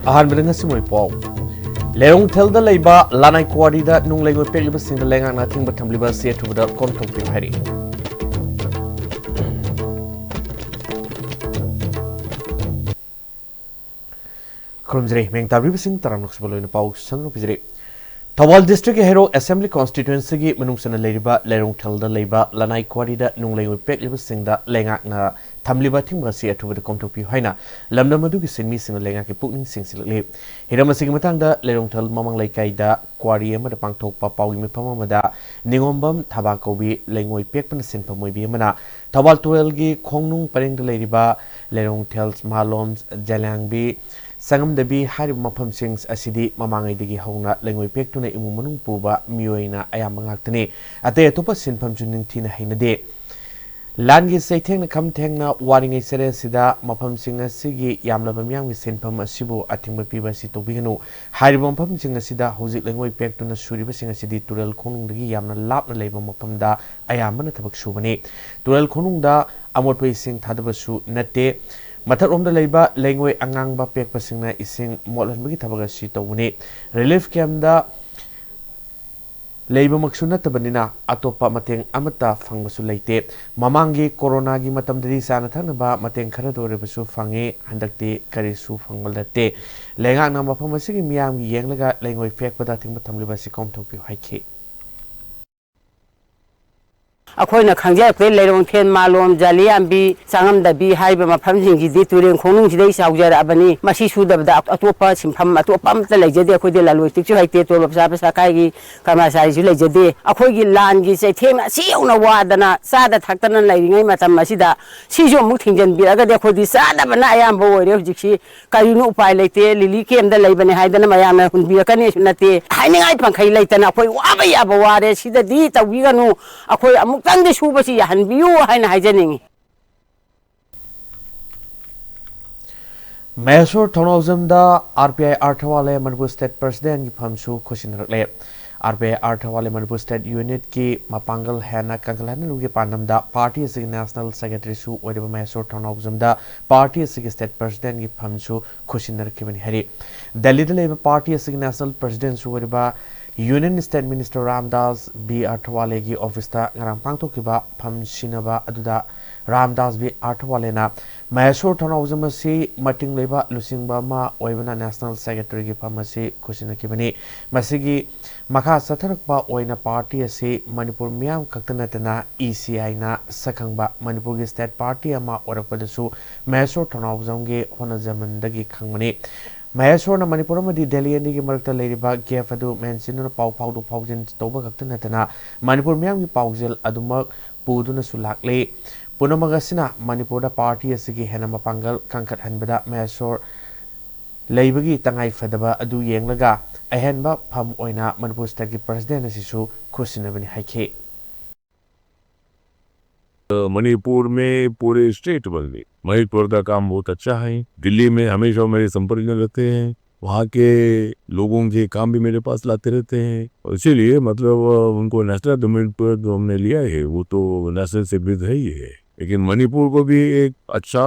ahan bidang simoi pau lerong thelda leiba lanai kwari da nunglengoi pekliba singda lenga na thingba thamliba se thubda konthok pi hari krumjre meng tabri sing taram noksbolo na pau sanro pijre Thawal district hero assembly constituency gi manungsana leiriba lerong thelda leiba lanai kwari da nunglengoi pekliba singda lenga na thamliba thingba se thubda konthok pi haina lamna madu gi sinmi sing lenga ke pukning sing silale hirama sing matang da lerong thel mamang laikai da kwari ama da pangthok pa pawi me phama mada ningombam thaba kobi lengoi pekpan sin phamoi bi mana Thawal tuel gi khongnung pareng da leiriba lerong thels maloms jalangbi Sangam dabi hari mapam sings asidi mamangai digi hauna lengoi pektuna imu manung puba mioina ayam ngakhtani ate atopa sinpham juning thina hainade langi saitheng na kham thengna waringai sere sida mapam sing asigi yamlaba myang wi sinpham asibu athingba piba si tobiganu hari mapam sing asida hojik lengoi pektuna suriba sing asidi tural khonung digi yamna lapna leiba mapam da ayam na thabak subani tural khonung da amotpai sing thadaba su natte Mathar omda leiba lengoi angang ba pek pasingna ising molan bagi thabaga si tawuni relief camp da leiba maksuna tabanina atopa mateng amata phangbasu leite mamangi corona gi matam dadi sana thana ba mateng khara dore basu phange handakte kari su phangbalate lenga na mafam asigi miyam gi yenglaga lengoi pek pada thingba thamliba si komthok pi haikhe अखोइना खंगजे पे लेरों then मालोम जालियाम B सांगम दबी हाइबा मफम जिंगी दि तुरें खोनुंग जिदै साउजर अबनी मसी सुदबदा अतोपा सिंफम अतोपा मत लेजदे अखोइदे लालोइतिक चु हाइते तो बसा बसा काइगी कमासाइ जु लेजदे अखोइगी लानगी से then सिउना वादना सादा थक्तना लाइरिङै मतम मसिदा सिजो मु थिंजन बिरगदे अखोइदि सादाबना अयाम बो ओरे हुजिक्सी काइनु उपाय लेते लिली केमदा लेबने हाइदना मयाम हुनबिरकने सुनते हाइनिङाइ पंखै लेतना अखोइ वाबा याबा वारे सिददि तविगनु अखोइ अमुक तंगे सुबसी याहनबियु हाइना हाइजनिङि Mysore Thonawjamda RPI Arthawale Manipur State President ki phamsu khosinarakle RPI Arthawale Manipur State Unit ki mapangal hena kangalana lugi pandamda party asig National Secretary su oiba Mysore Thonawjamda party asig State President ki phamsu khosinarakibani hari Delhi da leba party asig National President su oiba Union State Minister Ramdas B Arthawale ki office ta ngarang pangthokiba phamsinaba aduda Ramdas B Arthawale na Mysore Thonawjam si mating leba lusingba ma oibana National Secretary ki phamasi khusinakibani masigi makha satharakpa oina party ase Manipur miyam kaktanatana ECI na sakhangba Manipur gi state party ama orakpadasu Mysore Thonawjam ge honajamandagi khangmani Mysore na Manipur ma di Delhi and gi marakta leiriba gap adu mention pau du paujin toba kaktanatana Manipur miyam gi paujel adumak puduna sulakle Punamagasina Manipur da party asigi henama pangal kangkat hanbada Mysore leibagi tangai fadaba adu yenglaga ahenba pham oina Manipur state ki president asisu khusinabani haike Manipur में पूरे state बदले मणिपुर का काम बहुत अच्छा है दिल्ली में हमेशा मेरे संपर्क में रहते हैं वहाँ के लोगों के काम भी मेरे पास लाते रहते हैं और इसीलिए मतलब उनको नेशनल गवर्नमेंट पर जो हमने लिया है वो तो नेशनल सिविल है ही है लेकिन मणिपुर को भी एक अच्छा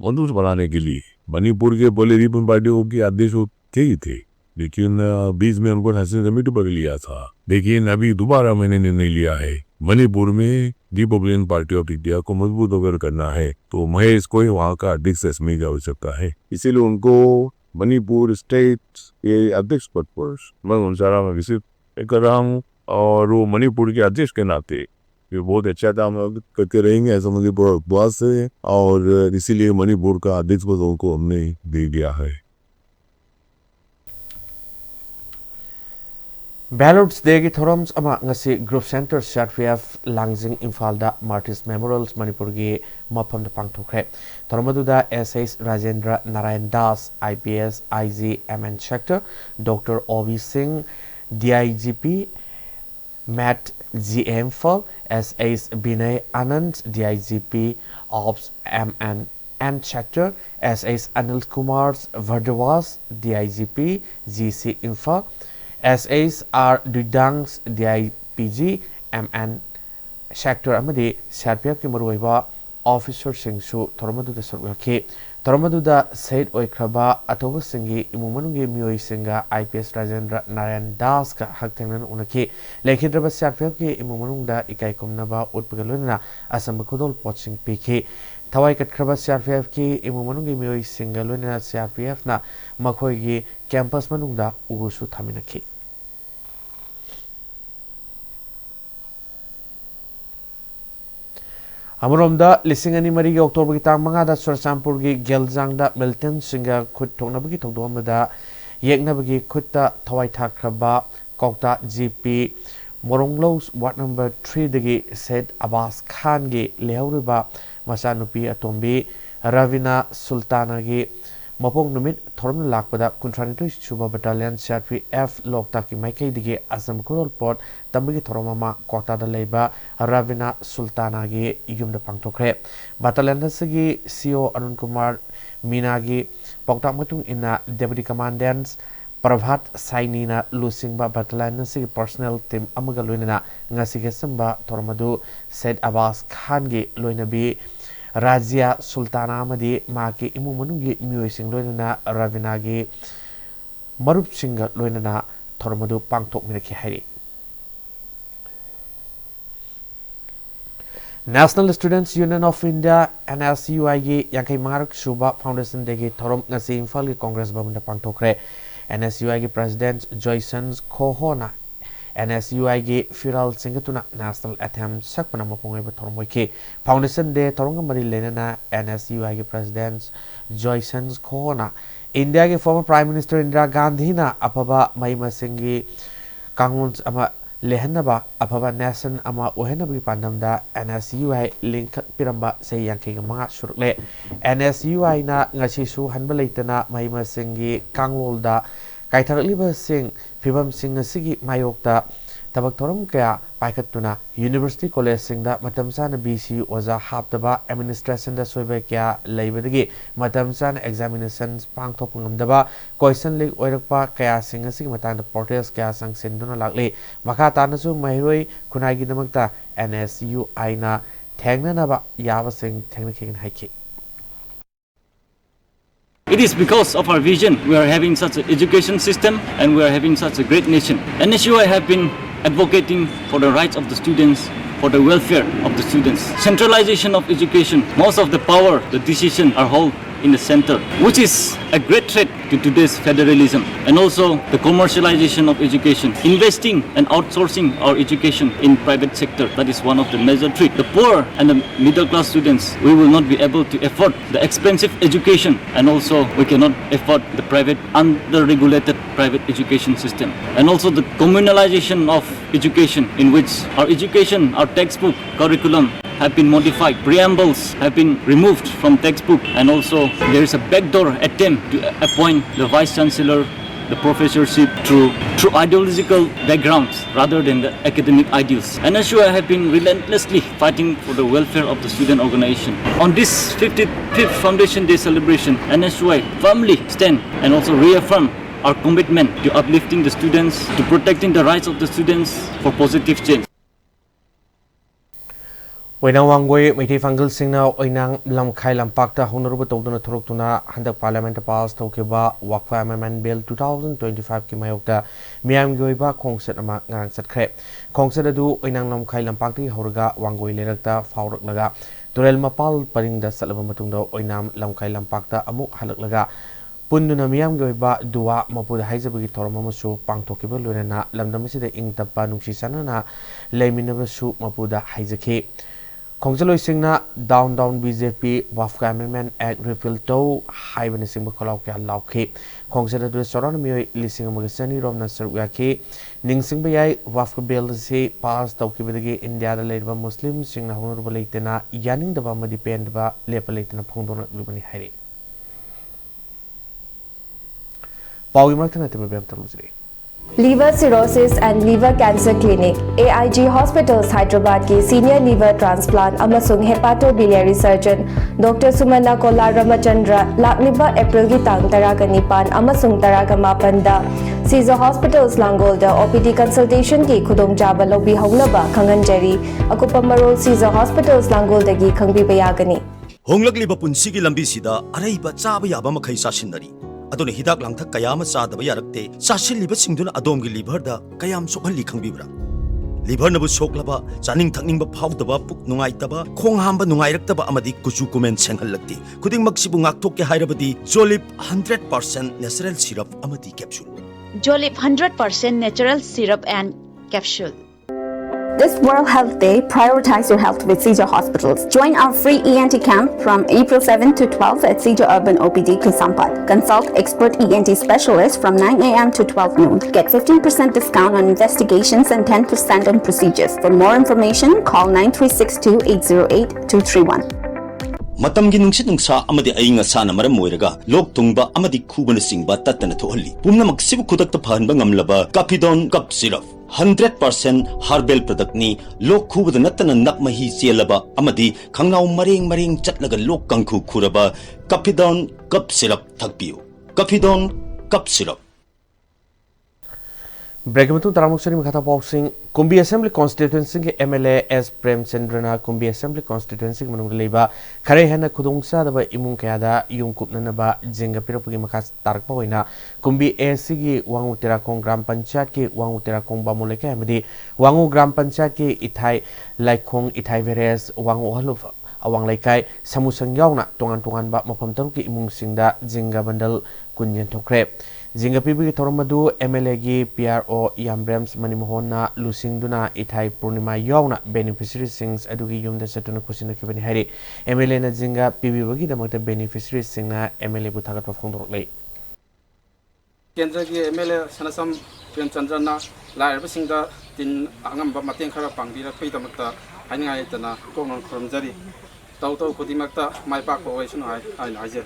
मजबूत बनाने के लिए मणिपुर के पहले रिपन पार्टियों के आदेश थे ही थे लेकिन बीच में उनको नेशनल कमेटी पर लिया था लेकिन अभी दोबारा मैंने निर्णय लिया है मणिपुर में रिपब्लिकन पार्टी ऑफ इंडिया को मजबूत अगर करना है तो महेश को ही वहाँ का अध्यक्ष इसमें की आवश्यकता है इसीलिए उनको मणिपुर स्टेट के अध्यक्ष पद पर मैं उनसारा में विजिट कर रहा हूँ और वो मणिपुर के अध्यक्ष के नाते ये बहुत अच्छा काम करते रहेंगे ऐसा मुझे विश्वास है और इसीलिए मणिपुर का अध्यक्ष पद उनको हमने दे दिया है Ballots Day Thorams ama ngasi group center CRPF Langjing Infalda Martyrs Memorials Manipur gi mafam da pangthokre Thoramadu da SS Rajendra Narayan Das IPS IG MN Sector Dr. Obi Singh DIGP Matt GM Fall SS Binay Anand DIGP Ops MN ENT sector SS Anil Kumar Vardawas DIGP GC Infa SS R Dudangs DIPG MN sector amadi CRPF ki maruiba officer singsu Toramadu da sarwaki Toramadu da said oikraba atoba singi imumanungi mioi singa IPS Rajendra Narayan Das ka haktenan unaki lekhidraba CRPF ki imumanung da ikai komnaba utpagaluna asamba khodol poching piki Thawai katkraba CRPF ki imumanungi mioi singa luna CRPF na makhoi gi campus manungda ugusu thaminaki Amuromda lisingani marigi October ki tang mangada Sursampur ki Geljangda Milton singa khut thoknabagi thokdomada yeknabagi khutta thawai thakraba Kokta GP Moronglos Ward number 3 dagi Said Abbas Khan gi lehauriba masanupi atombi Ravina Sultana gi Mapong numit thoram lakpada Kuntranitoi Suba Battalion CRPF Lokta ki Maikai digi Asam Kodol Port Tambagi Thoromama Kota da Leiba Ravina Sultana gi Yumda Pangtokre Battalion Sagi CO Arun Kumar Mina gi Pokta Matung Ina Deputy Commandants Prabhat Sainina Lusingba Battalion Sagi Personnel Team Amaga Luinana Ngasige Samba Thoromadu Said Abbas Khan gi Luinabi Razia Sultana Madi Maki Imu Manungi Muising Loinana Ravinagi Marup Singa Loinana Thoromadu Pangtok Miraki Hari National Students Union of India NSUI Yankai Marak Suba Foundation Degi Thorom Nasi Infal Congress Bamunda Pangtokre NSUI President Joyson Kohona NSUI gi Firal Singatuna National Anthem Sakpana Mapongeba Thormoike Foundation Day Toronga Mari Lenana NSUI gi President Joyson Kohona India gi former Prime Minister Indira Gandhi na apaba Mahima Singhi Kanguns ama Lehanaba apaba Nation ama Ohenaba Pandamda NSUI link piramba say yanking mga surle NSUI na ngasisu hanbalaitana Mahima Singhi Kangolda Kaitharliba Singh Pibam Singh Sigi Mayokta Tabak Toram Kaya Paikatuna University College Singda Matamsana BC Oza Haptaba Administration da Soiba Kya Laibadagi Matamsana Examinations Pangtok Ngamdaba Question League Oirakpa Kaya Singh Sigi Matanda Portals Kaya Sang Sinduna Lakli Makata Nasu Mahiroi Kunagi Namakta NSU Aina Tangna Naba Yava Singh Technical Haiki It is because of our vision we are having such an education system and we are having such a great nation. NSUI have been advocating for the rights of the students, for the welfare of the students. Centralization of education, most of the power, the decision are held in the center, which is a great threat to today's federalism, and also the commercialization of education, investing and outsourcing our education in private sector. That is one of the major threats. The poor and the middle class students, we will not be able to afford the expensive education, and also we cannot afford the private, under-regulated private education system, and also the communalization of education, in which our education, our textbook, curriculum have been modified, preambles have been removed from textbook, and also there is a backdoor attempt to appoint the vice chancellor, the professorship through ideological backgrounds rather than the academic ideals. NSUI have been relentlessly fighting for the welfare of the student organization. On this 55th Foundation Day celebration, NSUI firmly stand and also reaffirm our commitment to uplifting the students, to protecting the rights of the students for positive change. Oinang wangoi Meitei Fangal Singna Oinang Lamkai Lampakta Honorable Toduna Turutuna Handak Parliament Pass Tokiba Wakfa Amendment Bill 2025 ki mayokta Miam Goiba Kongset ama ngarang satkre Kongset adu Oinang Lamkai Lampakti Horaga Wangoi Lerakta Faurak laga Turel Mapal Paringda Salaba Matungda Oinang Lamkai Lampakta Amuk Halak laga Punduna Miam Goiba Dua Mapuda Haizabagi Toramasu Pangtokiba Lunana Lamdamasida Ingtapa Nungsisana Leminabasu Mapuda Haizaki Kongsaloi Singna Down BJP Wafka Amendment Act Repeal To Haiban Singba Kolau Kya Lauke Kongsada Du Soran Mioi Lising Magasani Romna Sarwaki Ning Singba Yai Wafka Bill Si Pass Tokibadagi India Leba Muslim Singna Honorable Laitena Yaning Daba Madipendaba Lepa Laitena Pongdona Lubani Hari Pawi Martana Timabem Taluzri Liver Cirrhosis and Liver Cancer Clinic, AIG Hospitals Hyderabad की Senior Liver Transplant अमसुंग Hepatobiliary Surgeon Dr. Sumana Kola Ramachandra लाकलिबा अप्रैल की तांग तरागा निपान अमसुंग तरागा मापंदा Caesar Hospitals Langolda OPD consultation की खुदोंग जाबा लोबी हौलबा खंगनजरी अकुपा मरोल Caesar Hospitals Langolda की खंगबी बयागनी होंगलकलिबा पुंसिगी लंबीसिदा अरैबा चाबा याबा मखै सासिनरी अदुन हिदाक लांथक कयाम चादबा यारक्ते सासिलिबा सिंगदुन अदोमगी लिभरदा कयाम सोखली खंगबिब्रा लिभर नबु सोखलबा चानिंग थकनिंगबा फाउदबा पुक नुंगाइतबा खोंग हांबा नुंगाइरक्तबा अमदि कुचु कुमेन सेंगहलक्ति खुदिंगमक्सिबु गाक्थोकके हाइरबदि जोलिप 100% नेचुरल सिरप अमदि capsule Jolip 100% natural syrup and capsule. This World Health Day, prioritize your health with Caesar Hospitals. Join our free ENT camp from April 7 to 12 at Caesar Urban OPD, Kusampat. Consult expert ENT specialists from 9 a.m. to 12 noon. Get 15% discount on investigations and 10% on procedures. For more information, call 9362-808-231. मतमगी नुंसित नुंसा अमदि अइंग असाना मरम मोइरगा लोक तुंगबा अमदि खुबन सिंगबा तत्तना थोहल्ली पुमनमक सिबु खुदक्ता फहनबा ngamlaba Capidon Cup Syrup 100% herbal product ni lok khubada natana nakmahi chelaba amadi khangnaw mareng chatlaga lok kangkhu khuraba Capidon Cup Syrup thakpiu Capidon Cup Syrup Breakmatu Taramuksari Makata Boxing Kumbi Assembly Constituency के MLA S Prem Chandra Kumbi Assembly Constituency मनुंग लेबा खरे हैना खुदोंसा दबा इमुंग कयादा Jung कुपननबा जिंगा पिरपुगी मखास तारकपा होइना Kunbi AC की वांगु तेराकोंग ग्राम पंचायत के वांगु तेराकोंग बामुलेके हमदी वांगु ग्राम पंचायत के इथाई लाइकोंग इथाई वेरेस वांगु हलुफ awang laikai samusang yauna tongan ba mafam taruki imung singda jinga bandal kunyen thokre jinga pibi thormadu MLA gi PRO Yambrems Manimohona lusingduna ithai purnima yauna beneficiary sings adugi yumda setuna kusina kibani hari MLA na jinga pibi bagi damakta beneficiary singna MLA buthagat pafongdorlei केंद्र की MLA Sanasam प्रेम चंद्रना लाइब सिंगा दिन आंगम मतें खरा पांगबिरखैदमक्ता हाइनिङाइतना Conan खरमजरी तौ खुदिमक्ता माइपाक ओइसनु हाइनाइजे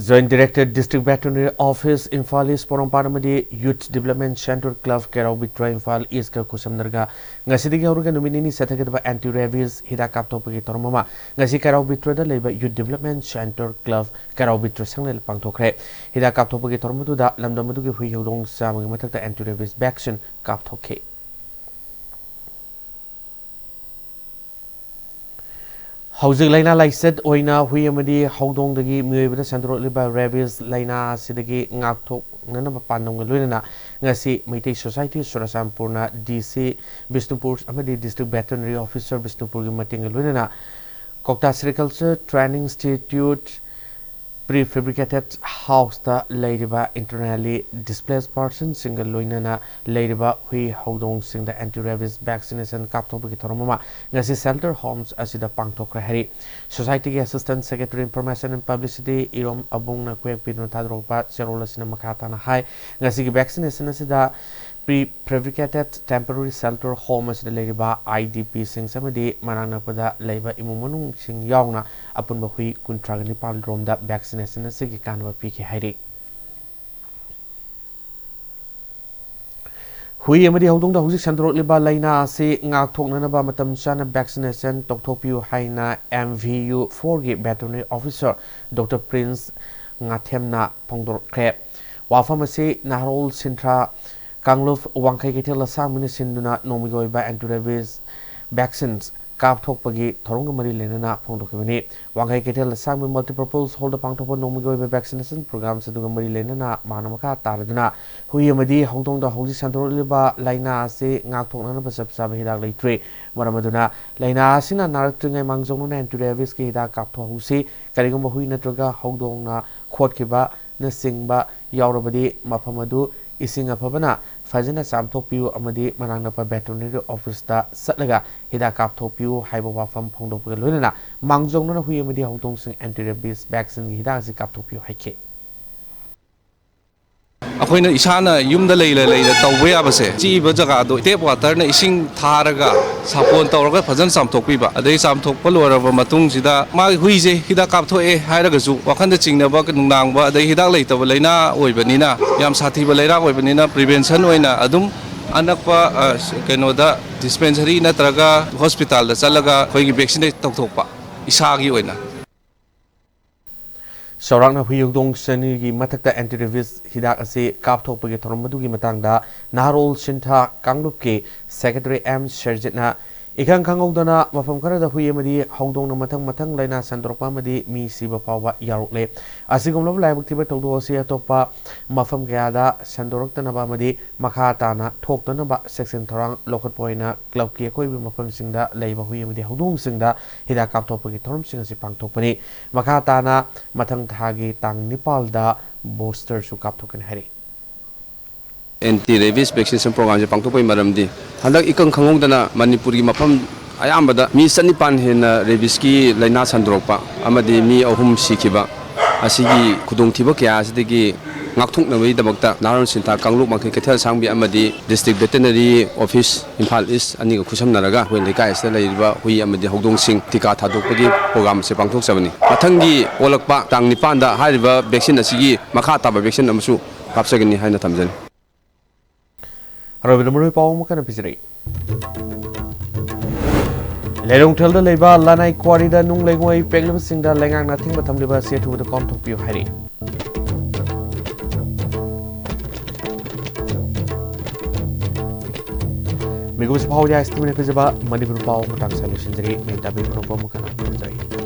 Joint Director District Veterinary Office Infal East Porompanamadi Youth Development Center Club Kerau Bitra Infal East ka kusamnarga ngasidigi hauruga nominini sethagadba anti-rabies hidak kaptopagi tormama ngasi Kerau Bitra da leba Youth Development Center Club Kerau Bitra sanglel pangthokre hidak kaptopagi tormadu da lamdamadu gi hui hodong samagi mathakta anti-rabies vaccine kapthokhe Housing Laina Lyset Oina Huyamadi Hodong the Gi Muda Central Liba Rabies Laina Sidagi Ngakto Nana Panong Luna Nasi Meite Society Surasampurna DC Bisnupur Amadi District Veterinary Officer Bisnupur Mating Luna Kokta Agriculture Training Institute Prefabricated house the Ladybug internally displaced person single Luinana Ladybug Hui Hodong sing the anti-rabies vaccination Kaptobi Tormama Nasi Shelter Homes Asida Pangtokra Hari Society Assistant Secretary Information and Publicity Irom Abung Quake Pino Tadropa Cerola Cinemakatana High Nasi vaccination Asida Prefabricated temporary shelter home as the Ladybug IDP sing Samadi Marana Pada Labor Imumanung sing Yauna upon Bahui Kuntragani Paldrom that vaccination as Sigi Kanva Piki Hari. Hui Amadi Hodong the Husi Central Liba Laina say Ngak Tonganaba Matam Sana vaccination Toktopio Haina MVU 4G Veterinary Officer Dr. Prince Ngatemna Pongdor Krep. Wafamasi Narol Sintra Kangluf Wangkai Kitela Samini Sinduna Nomigoi by anti-rabies vaccines Kap Tokpagi Toronga Mari Lenana Pondokini Wangkai Kitela Sami multipurpose holder Pangtopo Nomigoi by vaccination programs at Mari Lenana Manamaka Taraduna Huyamadi Hongtong the Hosi Central Liba Laina Se Ngaktonana Pasap Hida Litre Maramaduna Laina Sina Naratunga Mangzona anti-rabies Hida Kapto Husi Karigamba Hui Natraga Hongdong Quadkiba Nasingba Yaurabadi Mapamadu Ising Pabana, Fazina Samtopiu Amadi Mananapa Veterinary Office da Satlaga, Hida Kaptopiu, Haibawa from Pongdopulina, Mangzona Huyamadi Hongtong Sing anti-rabies vaccine Hidasi Kaptopiu Hike. ꯑꯩꯈꯣꯏꯅ ꯏꯁꯥꯅ ꯌꯨꯝꯗ ꯂꯩꯅ ꯇꯧꯕ ꯌꯥꯕꯁꯦ ꯆꯤꯕ ꯖꯒꯥꯗꯣ tap ꯋꯥꯇꯔꯅ ꯏꯁꯤꯡ ꯊꯥꯔꯒ ꯁꯥꯄꯣꯟ ꯇꯧꯔꯒ ꯐꯖꯅ ꯆꯥꯝꯊꯣꯛꯄꯤꯕ ꯑꯗꯩ ꯆꯥꯝꯊꯣꯛꯄ ꯂꯣꯏꯔꯕ ꯃꯇꯨꯡꯁꯤꯗ ꯃꯥꯒꯤ ꯍꯨꯏꯁꯦ ꯍꯤꯗꯥꯛ ꯀꯥꯞꯊꯣꯛꯑꯦ ꯍꯥꯏꯔꯒꯁꯨ ꯋꯥꯈꯟꯗ ꯆꯤꯡꯅꯕ ꯅꯨꯡꯅꯥꯡꯕ ꯑꯗꯩ ꯍꯤꯗꯥꯛ ꯂꯩꯇꯕ ꯂꯩꯅꯥ ꯑꯣꯏꯕꯅꯤना ꯌꯥꯝ ꯁꯥꯊꯤꯕ ꯂꯩꯅꯥ ꯑꯣꯏꯕꯅꯤना ꯄ꯭ꯔꯤꯚꯦꯟꯁꯟ ꯑꯣꯏꯅ ꯑꯗꯨꯝ ꯑꯅꯛꯄ ꯀꯩꯅꯣꯗ ꯗꯤꯁꯄꯦꯟꯁꯔꯤ ꯅꯠꯇ꯭ꯔꯒ ꯍꯣꯁꯄꯤꯇꯥꯜꯗ ꯆꯠꯂꯒ ꯑꯩꯈꯣꯏꯒꯤ ꯚꯦꯛꯁꯤꯅꯦꯠ ꯇꯧꯊꯣꯛꯄ ꯏꯁꯥꯒꯤ ꯑꯣꯏꯅ ꯆꯥꯎꯔꯥꯛꯅ ꯍꯨꯏ ꯍꯧꯗꯣꯡ ꯆꯅꯤꯒꯤ ꯃꯊꯛꯇ ꯑꯦꯟꯇꯤꯔꯦꯕꯤꯁ ꯍꯤꯗꯥꯛ ꯑꯁꯤ ꯀꯥꯞꯊꯣꯛꯄꯒꯤ ꯊꯧꯔꯝ ꯑꯗꯨꯒꯤ ꯃꯇꯥꯡꯗ ꯅꯍꯥꯔꯣꯜ ꯁꯤꯟꯊꯥ ꯀꯥꯡꯂꯨꯞꯀꯤ ꯁꯦꯀ꯭ꯔꯦꯇꯔꯤ ꯑꯦꯝ ꯁꯔꯖꯤꯠꯅ ꯏꯈꯪ ꯈꯪꯍꯧꯗꯅ ꯃꯐꯝ ꯈꯔꯗ ꯍꯨꯏ ꯑꯃꯗꯤ ꯍꯧꯗꯣꯡꯅ ꯃꯊꯪ ꯂꯥꯏꯅꯥ ꯁꯟꯗꯣꯔꯛꯄ ꯑꯃꯗꯤ ꯃꯤ ꯁꯤꯕ ꯐꯥꯎꯕ ꯌꯥꯎꯔꯛꯂꯦ ꯑꯁꯤꯒꯨꯝꯂꯕ ꯂꯥꯏꯕꯛ ꯊꯤꯕ ꯊꯧꯗꯣꯛ ꯑꯁꯤ ꯑꯇꯣꯞꯄ ꯃꯐꯝ ꯀꯌꯥꯗ ꯁꯟꯗꯣꯔꯛꯇꯅꯕ ꯑꯃꯗꯤ ꯃꯈꯥ ꯇꯥꯅ ꯊꯣꯛꯇꯅꯕ ꯆꯦꯛꯁꯤꯟ ꯊꯧꯔꯥꯡ ꯂꯧꯈꯠꯄ ꯑꯣꯏꯅ ꯀ꯭ꯂꯕꯀꯤ ꯑꯀꯣꯏꯕ ꯃꯐꯝꯁꯤꯡꯗ ꯂꯩꯕ ꯍꯨꯏ ꯑꯃꯗꯤ ꯍꯧꯗꯣꯡꯁꯤꯡꯗ ꯍꯤꯗꯥꯛ ꯀꯥꯞꯊꯣꯛꯄꯒꯤ ꯊꯧꯔꯝꯁꯤꯡ ꯑꯁꯤ ꯄꯥꯡꯊꯣꯛꯄꯅꯤ ꯃꯈꯥ ꯇꯥꯅ ꯃꯊꯪ ꯊꯥꯒꯤ ꯇꯥꯡ 9ꯗ ꯕꯨꯁꯇꯔꯁꯨ ꯀꯥꯞꯊꯣꯛꯀꯅꯤ ꯍꯥꯏꯔꯤ एंटी रेबीज वैक्सीनेशन प्रोग्राम से पांथोपई मरमदी हंदक इकंग खंगोंदना मणिपुरी मफम अयामबदा मी चनिपान हेना रेबीज की लाइना संदरोपा अमदी मी अहुम सिखिबा असिगी खुदोंथिबा कया असिदगी ngakthoknabidabakta naron sinta kangluk mangkhe kethel sangbi amadi district veterinary office imphal east ani ga khusamnaraga hoi lekai sta leiba hui amadi hogdong sing tika thadokpagi program se pangthok sabani mathangi olakpa tang 9 da hariba vaccine asigi makha taba vaccine amsu kapsagani haina thamjani Arabina Murui Pau Mukana Pizri Lerong Telda Leba Lanai Quarida Nung Legway Peglim Singda Lengang Nothing but Tamliba Setu with the Contok Pio Harry Migos Pau Estimate Pizaba Manipur Pau Mutang Solution Jari Metabi Mukana Pizri